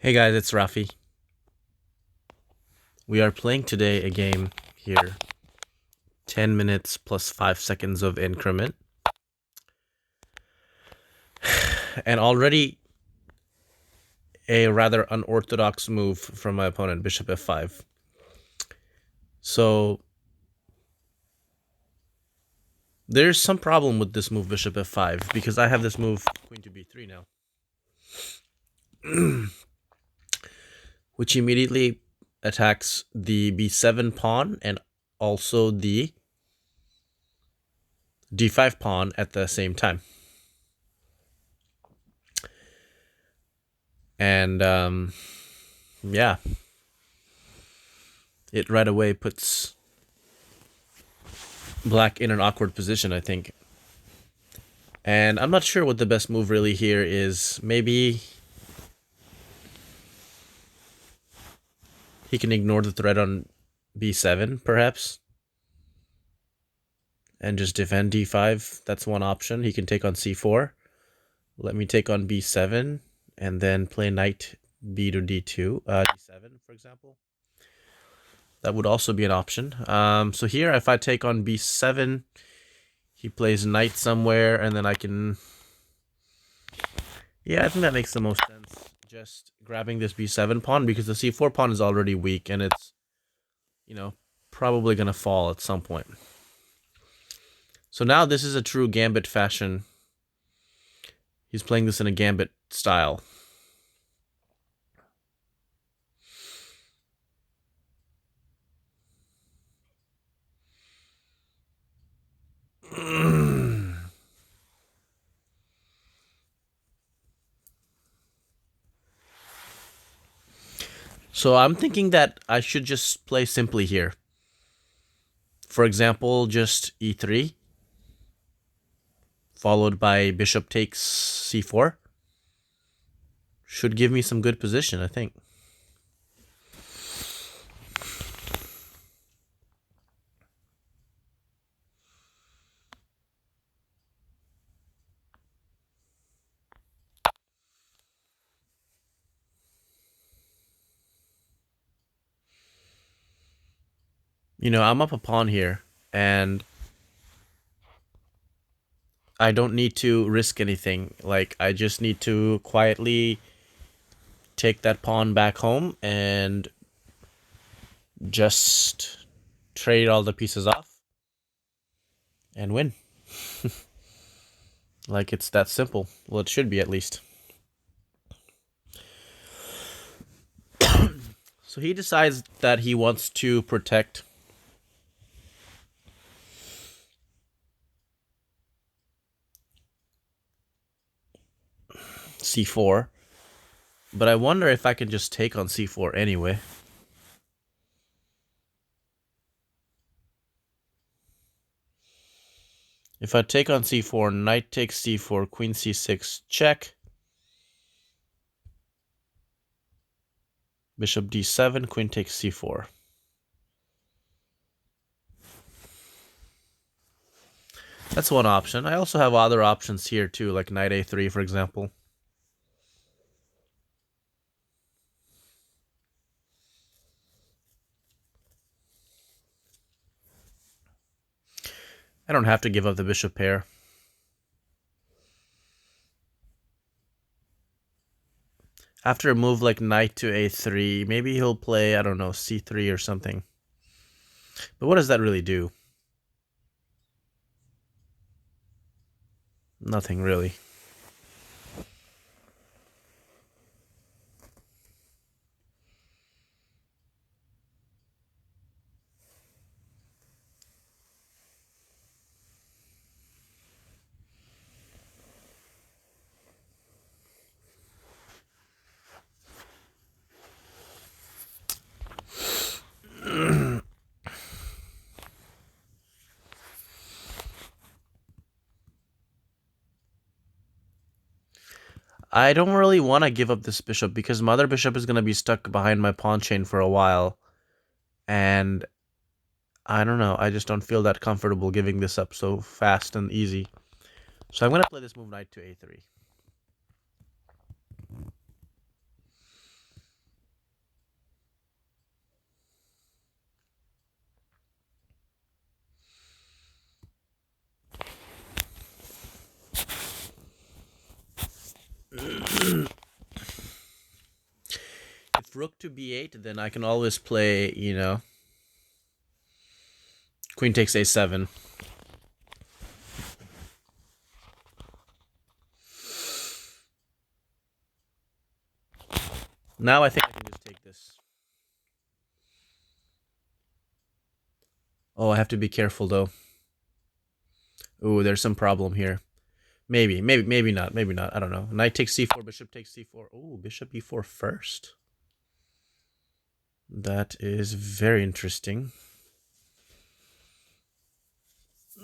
Hey guys, it's Rafi. We are playing today a game here. 10 minutes plus 5 seconds of increment. And already a rather unorthodox move from my opponent, bishop f5. So there's some problem with this move, bishop f5, because I have this move, queen to b3 now. Which immediately attacks the b7 pawn and also the d5 pawn at the same time. And yeah, it right away puts black in an awkward position, I think. And I'm not sure what the best move really here is. Maybe he can ignore the threat on b7, perhaps, and just defend d5. That's one option. He can take on c4. Let me take on b7, and then play knight b to d2, d7, for example. That would also be an option. So here, if I take on b7, he plays knight somewhere, and then I can... Yeah, I think that makes the most sense. Just grabbing this b7 pawn, because the c4 pawn is already weak, and it's, probably going to fall at some point. So now this is a true Gambit fashion. He's playing this in a Gambit style. So I'm thinking that I should just play simply here. For example, just e3, followed by bishop takes c4. Should give me some good position, I think. I'm up a pawn here, and I don't need to risk anything. Like, I just need to quietly take that pawn back home and just trade all the pieces off and win. Like, it's that simple. Well, it should be, at least. So he decides that he wants to protect c4. But I wonder if I can just take on c4 anyway. If I take on c4, knight takes c4, queen c6, check. Bishop d7, queen takes c4. That's one option. I also have other options here too, like knight a3, for example. I don't have to give up the bishop pair. After a move like knight to a3, maybe he'll play, I don't know, c3 or something. But what does that really do? Nothing really. I don't really want to give up this bishop because my other bishop is going to be stuck behind my pawn chain for a while. And I don't know. I just don't feel that comfortable giving this up so fast and easy. So I'm going to play this move knight to a3. rook to b8, then I can always play, queen takes a7. Now I think I can just take this. Oh, I have to be careful though. Ooh, there's some problem here. Maybe not. I don't know. Knight takes c4, bishop takes c4. Ooh, bishop e4 first. That is very interesting.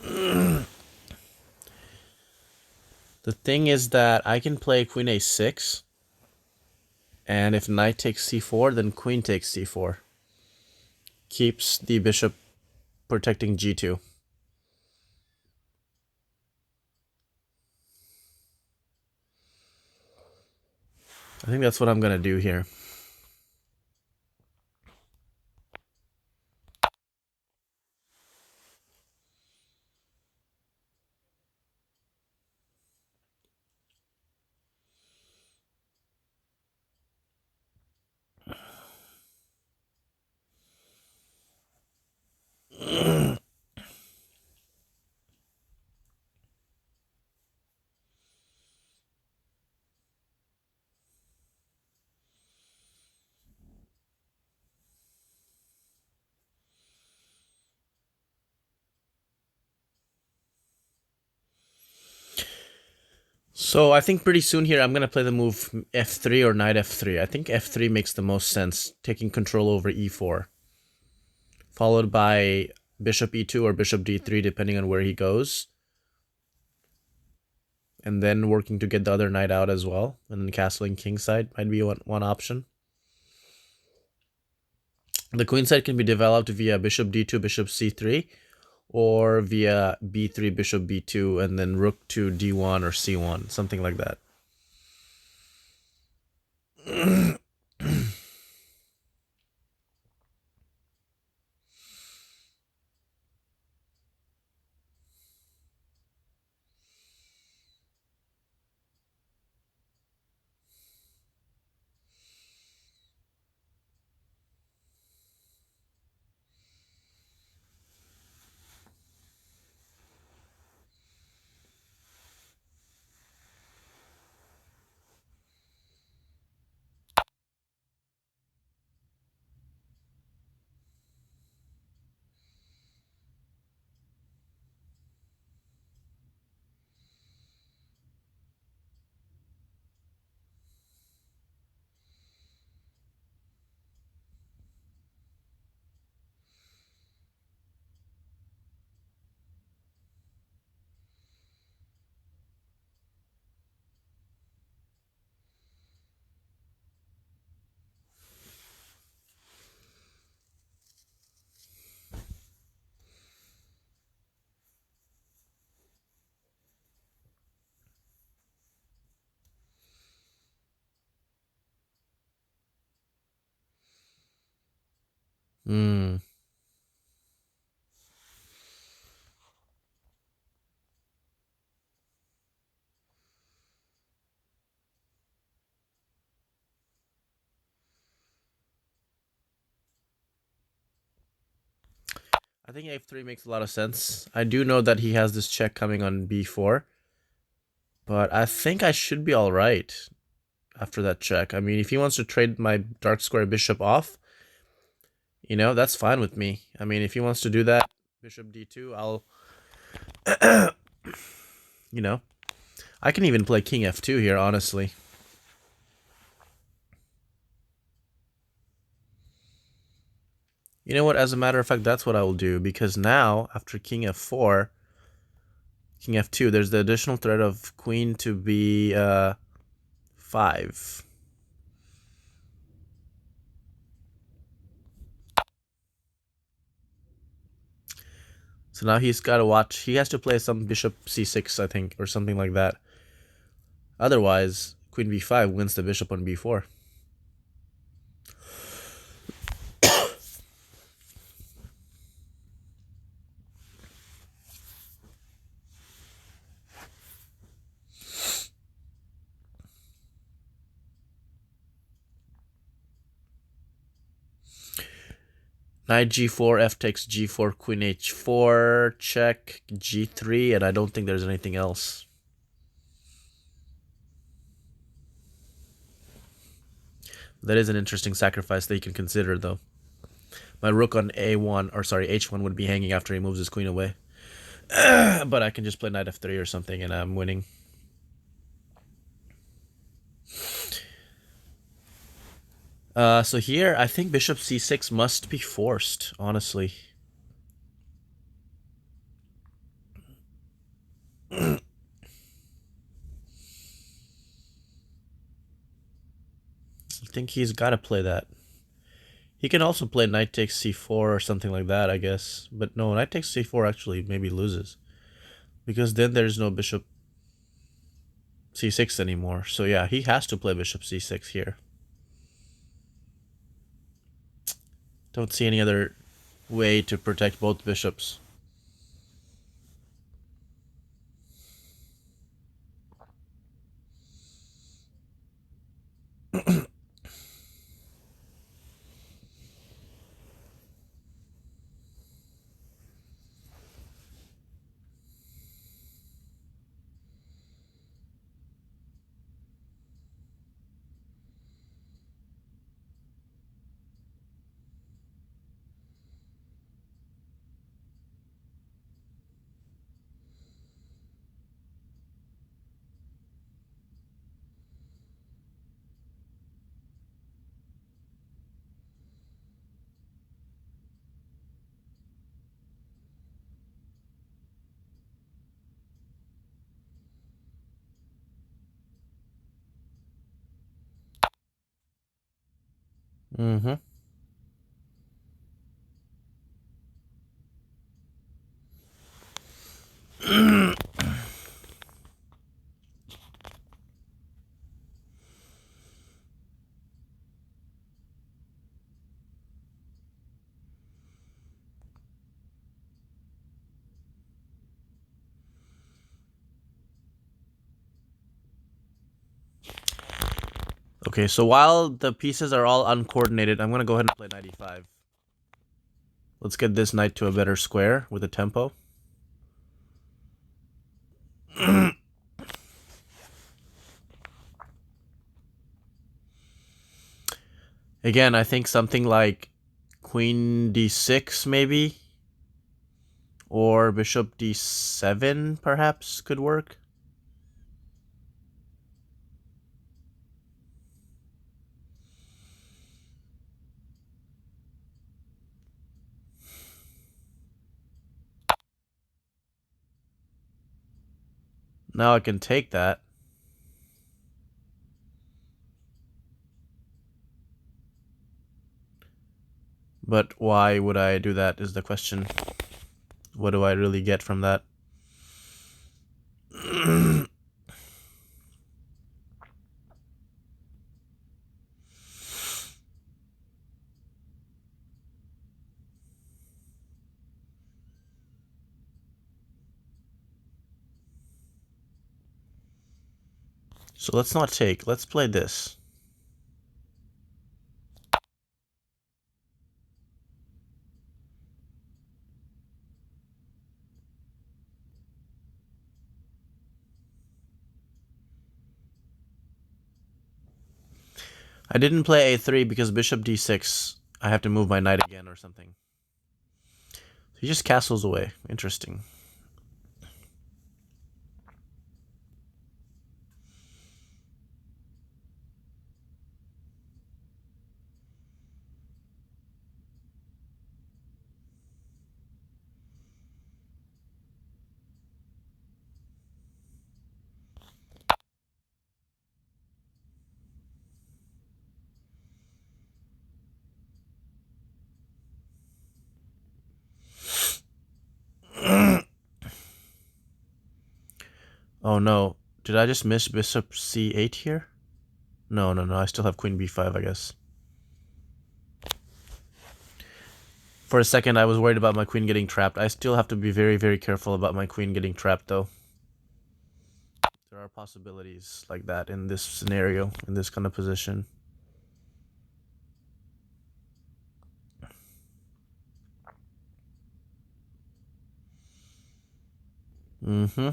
The thing is that I can play queen a6. And if knight takes c4, then queen takes c4. Keeps the bishop protecting g2. I think that's what I'm going to do here. So I think pretty soon here I'm going to play the move f3 or knight f3. I think f3 makes the most sense, taking control over e4. Followed by bishop e2 or bishop d3, depending on where he goes. And then working to get the other knight out as well. And then castling kingside might be one option. The queenside can be developed via bishop d2, bishop c3, or via b3, bishop b2, and then rook to d1 or c1, something like that. Hmm. I think f3 makes a lot of sense. I do know that he has this check coming on b4. But I think I should be alright after that check. I mean, if he wants to trade my dark square bishop off, that's fine with me. I mean, if he wants to do that, bishop d2, I'll, I can even play king f2 here, honestly. You know what? As a matter of fact, that's what I will do, because now, after king f4, king f2, there's the additional threat of queen to b5. So now he's got to watch. He has to play some bishop c6, I think, or something like that. Otherwise, queen b5 wins the bishop on b4. Knight g4, f takes g4, queen h4, check, g3, and I don't think there's anything else. That is an interesting sacrifice that you can consider, though. My rook on a1, or sorry, h1 would be hanging after he moves his queen away. But I can just play knight f3 or something, and I'm winning. So here, I think bishop c6 must be forced, honestly. I think he's got to play that. He can also play knight takes c4 or something like that, I guess. But no, knight takes c4 actually maybe loses. Because then there's no bishop c6 anymore. So yeah, he has to play bishop c6 here. Don't see any other way to protect both bishops. Mm-hmm. Okay, so while the pieces are all uncoordinated, I'm going to go ahead and play knight e5. Let's get this knight to a better square with a tempo. Again, I think something like queen d6 maybe, or bishop d7 perhaps could work. Now I can take that. But why would I do that is the question. What do I really get from that? So let's not take. Let's play this. I didn't play a3 because bishop d6. I have to move my knight again or something. He just castles away. Interesting. Oh no. Did I just miss bishop c8 here? No. I still have queen b5, I guess. For a second, I was worried about my queen getting trapped. I still have to be very, very careful about my queen getting trapped, though. There are possibilities like that in this scenario, in this kind of position. Mm-hmm.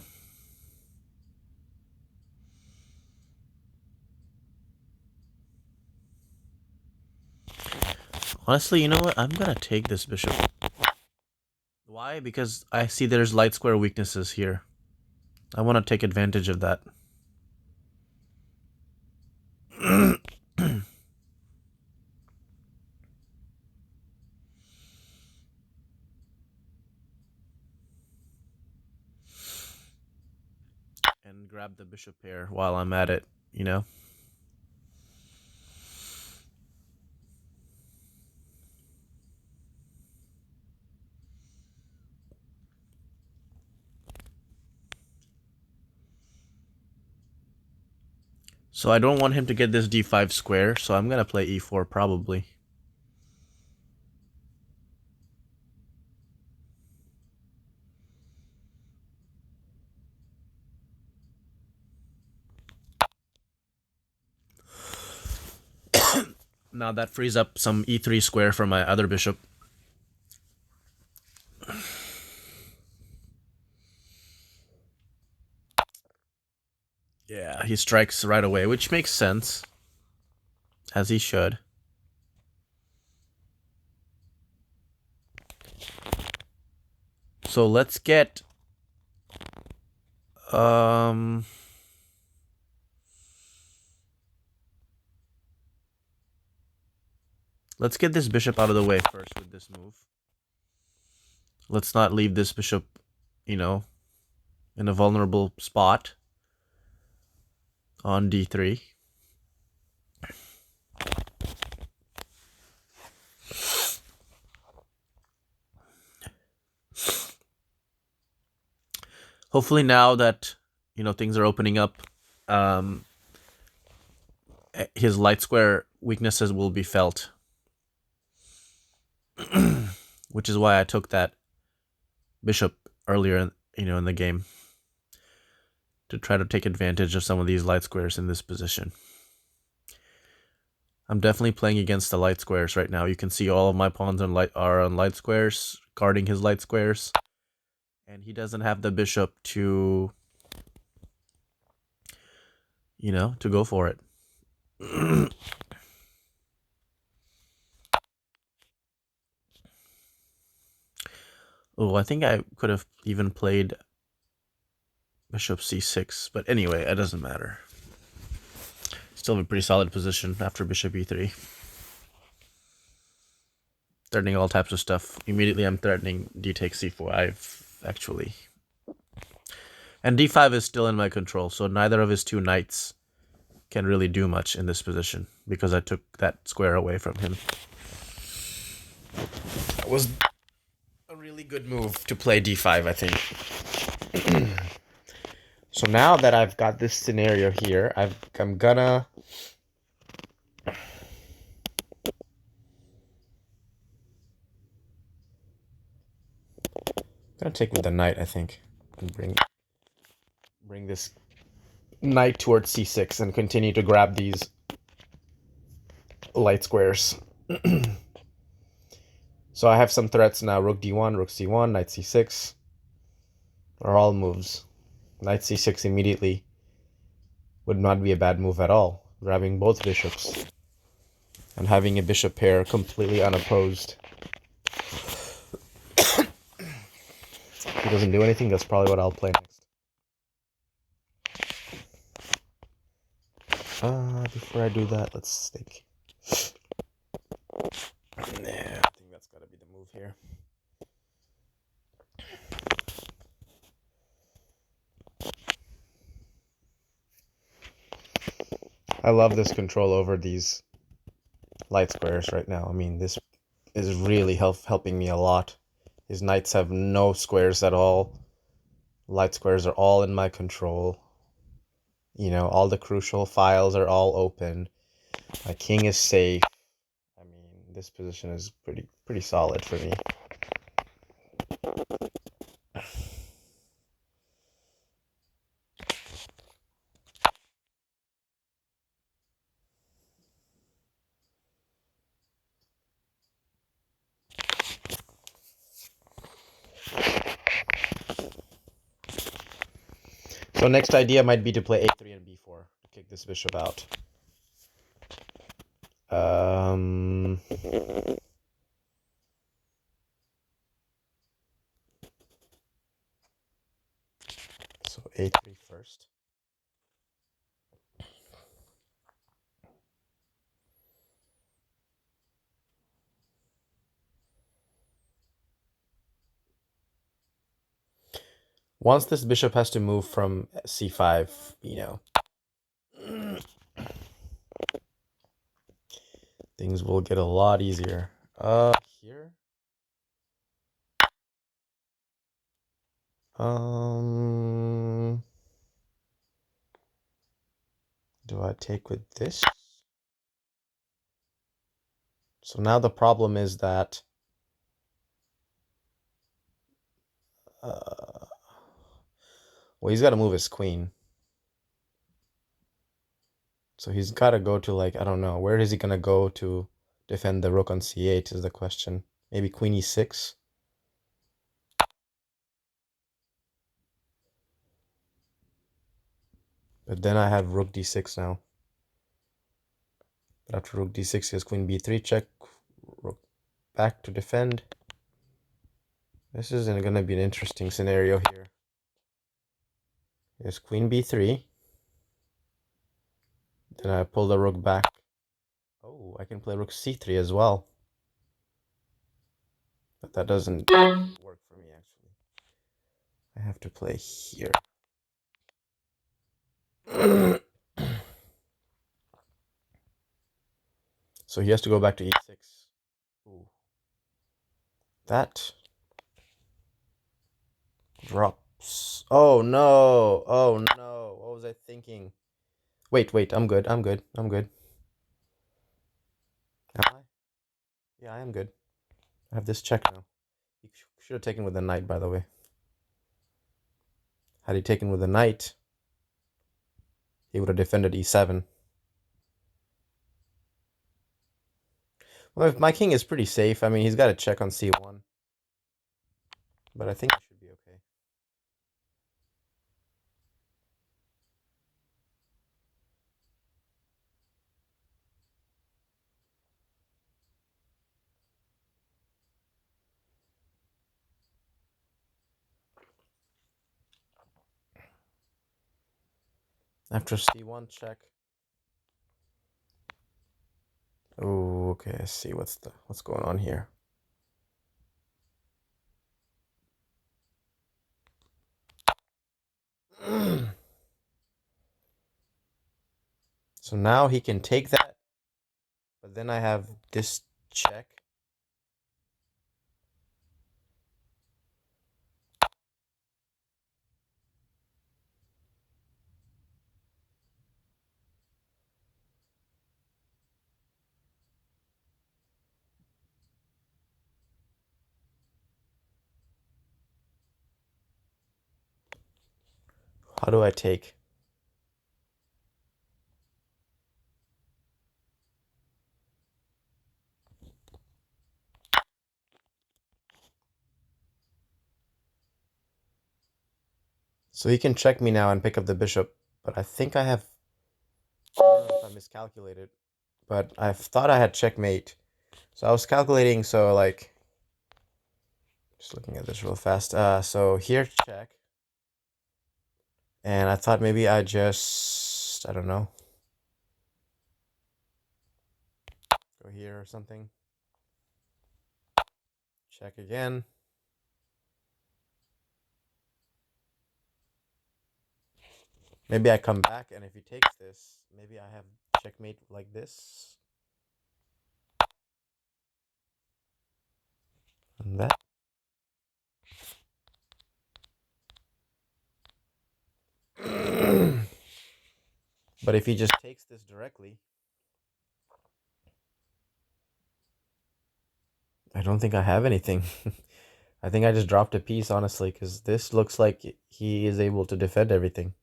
Honestly, you know what? I'm gonna take this bishop. Why? Because I see there's light square weaknesses here. I want to take advantage of that. And grab the bishop pair while I'm at it, you know? So I don't want him to get this d5 square, so I'm gonna play e4 probably. Now that frees up some e3 square for my other bishop. Yeah, he strikes right away, which makes sense. As he should. So let's get... Let's get this bishop out of the way first with this move. Let's not leave this bishop, you know, in a vulnerable spot on d3. Hopefully now that, you know, things are opening up, his light square weaknesses will be felt. Which is why I took that bishop earlier, you know, in the game. To try to take advantage of some of these light squares in this position. I'm definitely playing against the light squares right now. You can see all of my pawns are on light squares, guarding his light squares. And he doesn't have the bishop to, you know, to go for it. Oh, I think I could have even played bishop c6. But anyway, it doesn't matter. Still have a pretty solid position after bishop e3. Threatening all types of stuff. Immediately I'm threatening d takes c5, actually. And d5 is still in my control, so neither of his two knights can really do much in this position because I took that square away from him. That was a really good move to play d5, I think. So now that I've got this scenario here, I'm gonna... take with the knight, I think, and bring this knight towards c6 and continue to grab these light squares. So I have some threats now. Rook d1, rook c1, knight c6 are all moves. Knight c6 immediately would not be a bad move at all. Grabbing both bishops and having a bishop pair completely unopposed. If he doesn't do anything, that's probably what I'll play next. Before I do that, let's think. Yeah, I think that's gotta be the move here. I love this control over these light squares right now. I mean, this is really helping me a lot. His knights have no squares at all. Light squares are all in my control. You know, all the crucial files are all open. My king is safe. I mean, this position is pretty solid for me. So next idea might be to play a3 and b4 to kick this bishop out. So a3 first. Once this bishop has to move from c5, you know, things will get a lot easier. Here. Do I take with this? So now the problem is that well, he's got to move his queen. So he's got to go to, like, I don't know. Where is he going to go to defend the rook on c8 is the question. Maybe queen e6? But then I have rook d6 now. But after rook d6, he has queen b3 check. Rook back to defend. This isn't going to be an interesting scenario here. Here's queen b3. Then I pull the rook back. Oh, I can play rook c3 as well. But that doesn't work for me, actually. I have to play here. So he has to go back to e6. Ooh. That drops. Oh no. Oh no. What was I thinking? Wait, I'm good. I'm good. Am I? Yeah, I am good. I have this check now. He should have taken with the knight, by the way. Had he taken with the knight, he would have defended e7. Well, if my king is pretty safe. I mean, he's got a check on c1. But I think it should be okay. After c1 check. Oh, okay. Let's see what's going on here. So now he can take that, but then I have this check. How do I take? So he can check me now and pick up the bishop, but I think I have... I don't know if I miscalculated, but I thought I had checkmate. So I was calculating, so like... Just looking at this real fast. So here, check. And I thought maybe I just... I don't know. Go here or something. Check again. Maybe I come back, and if he takes this, maybe I have checkmate like this. And that. But if he just takes this directly, I don't think I have anything. I think I just dropped a piece, honestly, because this looks like he is able to defend everything.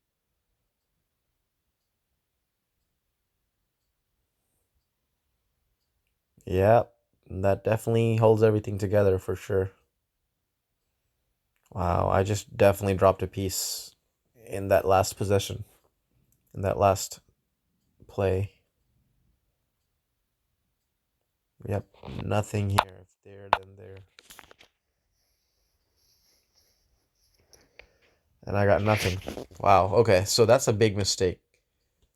Yeah, that definitely holds everything together for sure. Wow, I just definitely dropped a piece in that last possession, in that last play. Yep, nothing here. If there, then there. And I got nothing. Wow, okay, so that's a big mistake.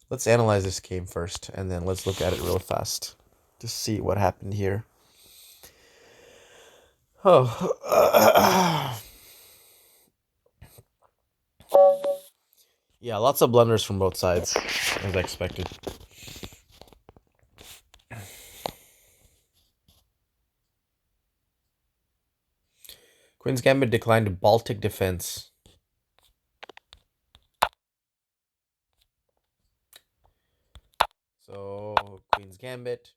Let's analyze this game first, and then let's look at it real fast to see what happened here. Oh. Yeah, lots of blunders from both sides, as expected. Queen's Gambit declined to Baltic Defense. So, Queen's Gambit.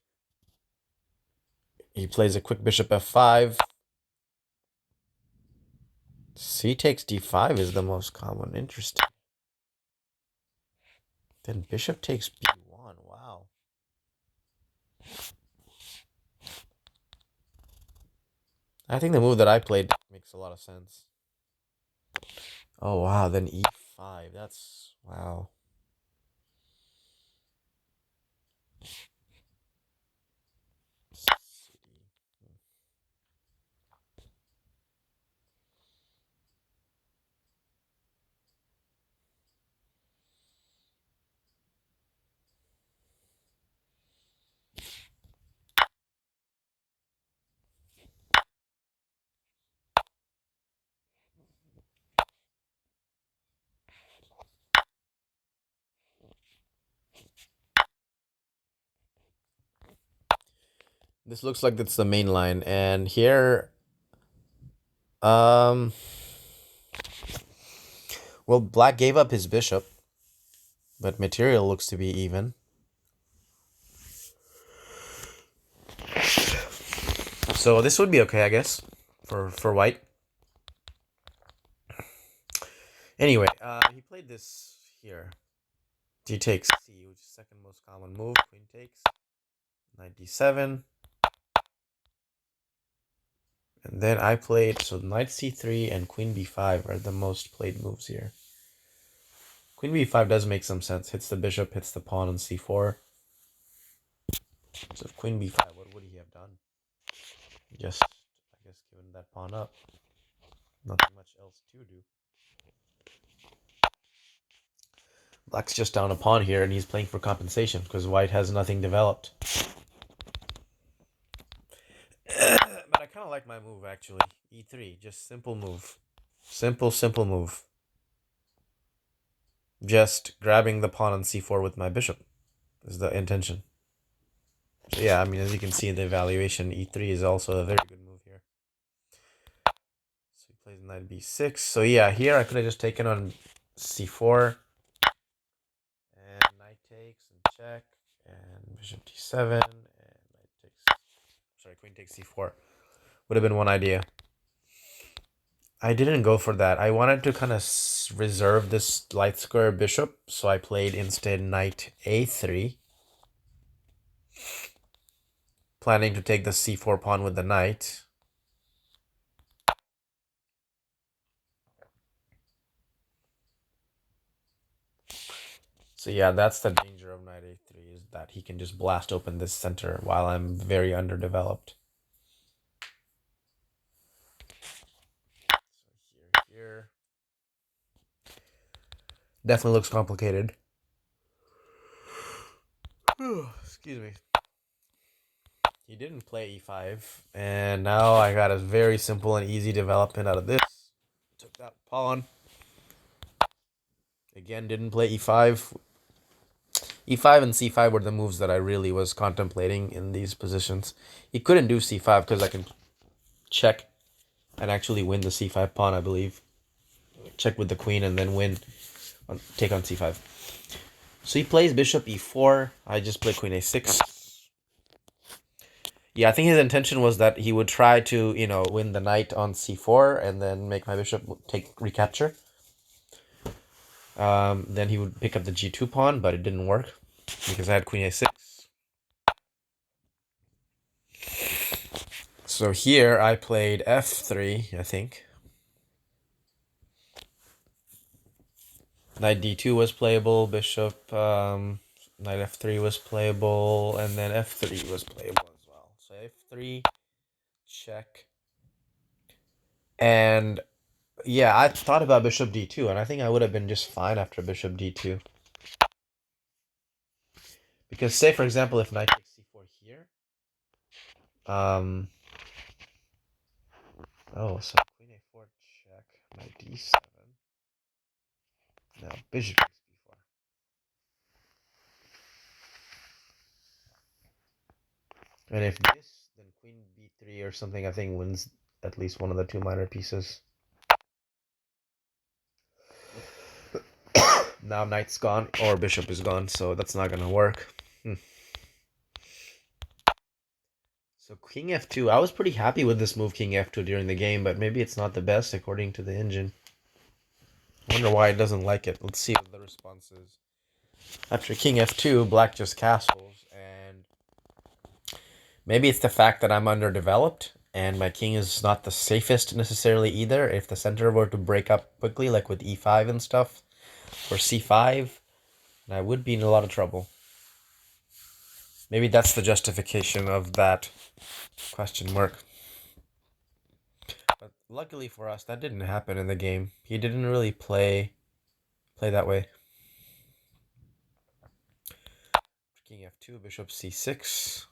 He plays a quick bishop f5. C takes d5 is the most common. Interesting. Then bishop takes b1. Wow. I think the move that I played makes a lot of sense. Oh, wow. Then e5. That's... wow. This looks like it's the main line, and here, well, black gave up his bishop, but material looks to be even. So this would be okay, I guess, for white. Anyway, he played this here. D takes C, which is second most common move. Queen takes. Knight d7. And then I played, so knight c3 and queen b5 are the most played moves here. Queen b5 does make some sense. Hits the bishop, hits the pawn on c4. So if queen b5, what would he have done? Just, I guess, given that pawn up. Nothing much else to do. Black's just down a pawn here, and he's playing for compensation because white has nothing developed. But I kind of like my move, actually. E3, just simple move. Simple move. Just grabbing the pawn on c4 with my bishop is the intention. So yeah, I mean, as you can see in the evaluation, e3 is also a very good move here. So he plays knight b6. So yeah, here I could have just taken on c4. And knight takes and check. And bishop d7. And knight takes... sorry, queen takes c4. Would have been one idea. I didn't go for that. I wanted to kind of reserve this light square bishop. So I played instead knight a3. Planning to take the c4 pawn with the knight. So yeah, that's the danger of knight a3, is that he can just blast open this center while I'm very underdeveloped. So here. Definitely looks complicated. Excuse me. He didn't play e5, and now I got a very simple and easy development out of this. Took that pawn. Again, didn't play e5. e5 and c5 were the moves that I really was contemplating in these positions. He couldn't do c5 because I can check and actually win the c5 pawn, I believe. Check with the queen and then win. Take on c5. So he plays bishop e4. I just play queen a6. Yeah, I think his intention was that he would try to, you know, win the knight on c4 and then make my bishop take recapture. Then he would pick up the g2 pawn, but it didn't work because I had queen a6. So here I played f3, I think. Knight d2 was playable, bishop, knight f3 was playable, and then f3 was playable as well. So f3, check. And yeah, I thought about bishop d2, and I think I would have been just fine after bishop d2. Because say, for example, if knight takes c4 here, oh, so queen a4 check, knight d7. Now bishop takes b4. And if this, then queen b3 or something, I think wins at least one of the two minor pieces. Now knight's gone, or bishop is gone, so that's not gonna work. So king f2, I was pretty happy with this move king f2 during the game, but maybe it's not the best according to the engine. I wonder why it doesn't like it. Let's see what the response is. After king f2, black just castles, and maybe it's the fact that I'm underdeveloped, and my king is not the safest necessarily either. If the center were to break up quickly, like with e5 and stuff, or c5, I would be in a lot of trouble. Maybe that's the justification of that question mark. But luckily for us, that didn't happen in the game. He didn't really play that way. King f2, bishop c6.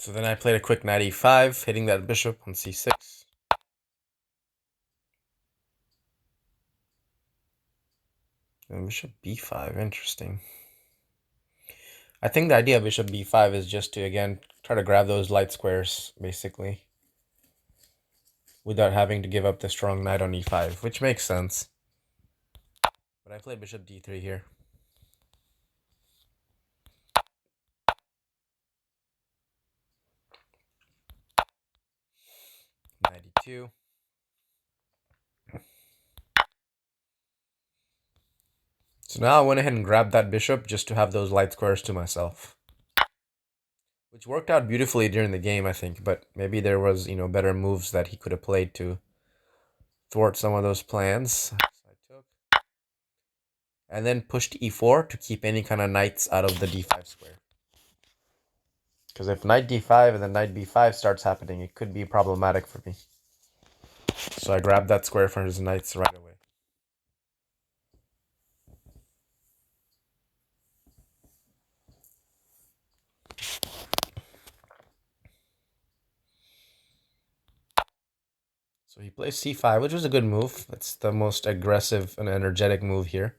So then I played a quick knight e5, hitting that bishop on c6. And bishop b5, interesting. I think the idea of bishop b5 is just to, again, try to grab those light squares, basically, without having to give up the strong knight on e5, which makes sense. But I played bishop d3 here. Knight e2. So now I went ahead and grabbed that bishop just to have those light squares to myself. Which worked out beautifully during the game, I think, but maybe there was, better moves that he could have played to thwart some of those plans. So I took. And then pushed e4 to keep any kind of knights out of the d5 square. Because if knight d5 and then knight b5 starts happening, it could be problematic for me. So I grabbed that square for his knights right away. So he plays c5, which was a good move. That's the most aggressive and energetic move here.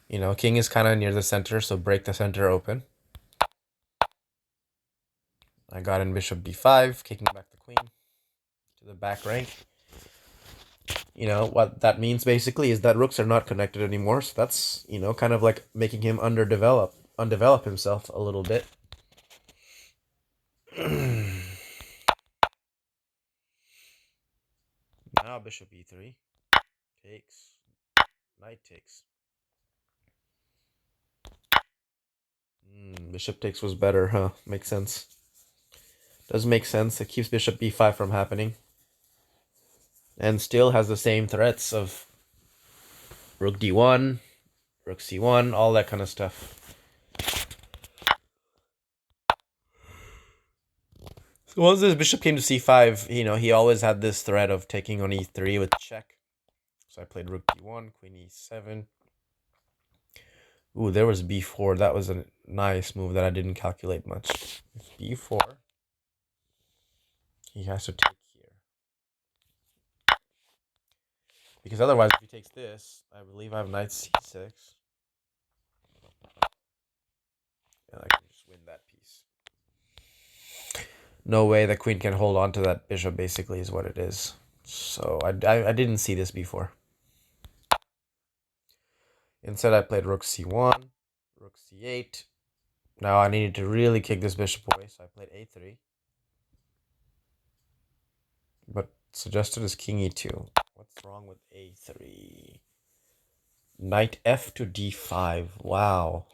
King is kind of near the center, so break the center open. I got in bishop b5, kicking back the queen to the back rank. What that means basically is that rooks are not connected anymore. So that's, kind of like making him undevelop himself a little bit. Now bishop e3 takes, knight takes. Bishop takes was better, huh? Makes sense. Does make sense. It keeps bishop b5 from happening. And still has the same threats of rook d1, rook c1, all that kind of stuff. So once this bishop came to c5, he always had this threat of taking on e3 with check. So I played rook d1, queen e7. Ooh, there was b4. That was a nice move that I didn't calculate much. If b4, he has to take here. Because otherwise, if he takes this, I believe I have knight c6. And I can just win that piece. No way the queen can hold on to that bishop, basically, is what it is. So I didn't see this before. Instead, I played rook c1, rook c8. Now I needed to really kick this bishop away, so I played a3. But suggested is king e2. What's wrong with a3? Knight f to d5. Wow.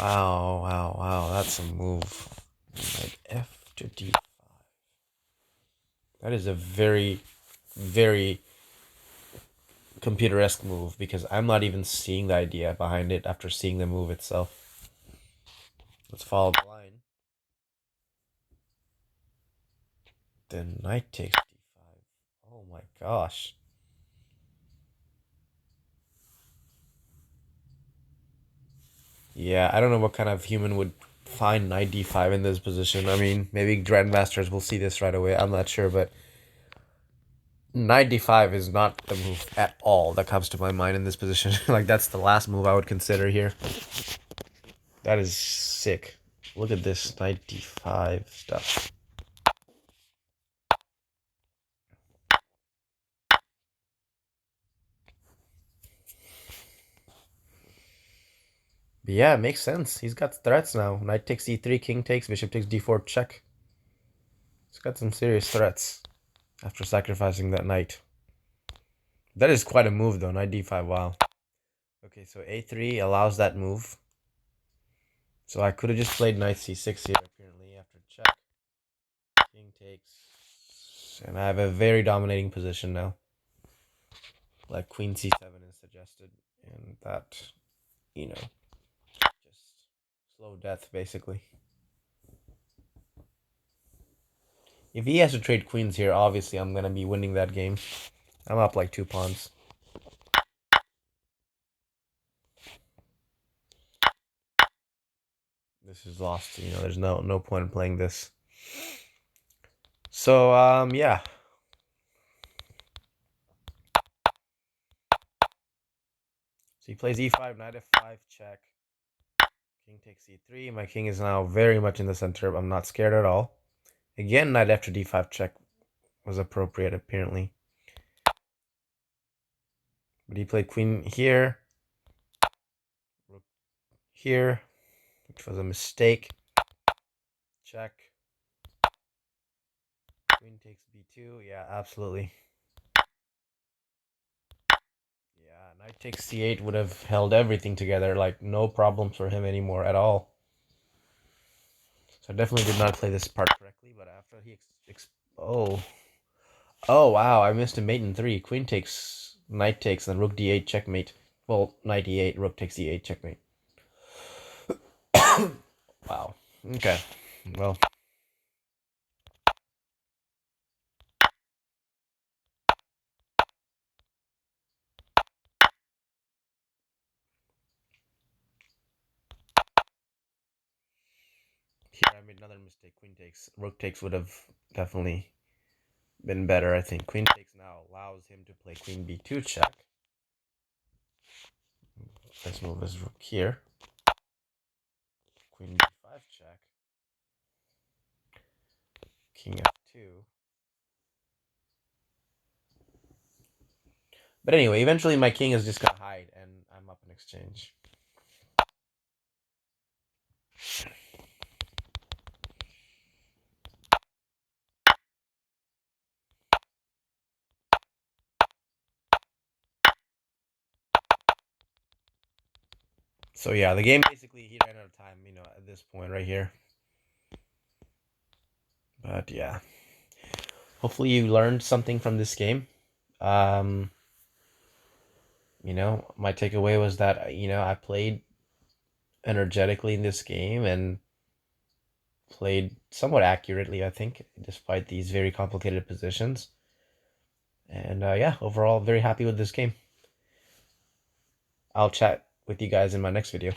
Wow, wow, wow. That's a move. Knight f to d5. That is a very, very computer-esque move because I'm not even seeing the idea behind it after seeing the move itself. Let's follow the line. Then knight takes d5. Oh my gosh. Yeah, I don't know what kind of human would find knight d5 in this position. I mean, maybe grandmasters will see this right away. I'm not sure, but knight d5 is not the move at all that comes to my mind in this position. Like, that's the last move I would consider here. That is sick. Look at this knight d5 stuff. But yeah, it makes sense. He's got threats now. Knight takes e3, king takes, bishop takes d4, check. He's got some serious threats after sacrificing that knight. That is quite a move, though. Knight d5, wow. Okay, so a3 allows that move. So I could have just played knight c6 here, apparently, after check. King takes. And I have a very dominating position now. Like queen c7 is suggested. And that, you know, just slow death, basically. If he has to trade queens here, obviously I'm going to be winning that game. I'm up like 2 pawns. This is lost. You know, there's no point in playing this. So, yeah. So he plays e5, knight f5, check. King takes e3. My king is now very much in the center. I'm not scared at all. Again, knight after d5 check was appropriate, apparently. But he played queen here. Rook here, which was a mistake. Check. Queen takes b2. Yeah, absolutely. Yeah, knight takes c8 would have held everything together. Like, no problems for him anymore at all. So I definitely did not play this part correctly, but after he oh. Oh, wow, I missed a mate in 3. Queen takes, knight takes, and rook d8 checkmate. Well, knight e8, rook takes e8 checkmate. Wow. Okay. Well. Here I made another mistake. Queen takes. Rook takes would have definitely been better, I think. Queen takes now allows him to play queen b2 check. Let's move his rook here. Queen b5 check. King f2. But anyway, eventually my king is just going to hide, and I'm up in exchange. So yeah, the game basically, he ran out of time, you know, at this point right here. But yeah. Hopefully you learned something from this game. You know, my takeaway was that, you know, I played energetically in this game and played somewhat accurately, I think, despite these very complicated positions. And yeah, overall, very happy with this game. I'll chat with you guys in my next video.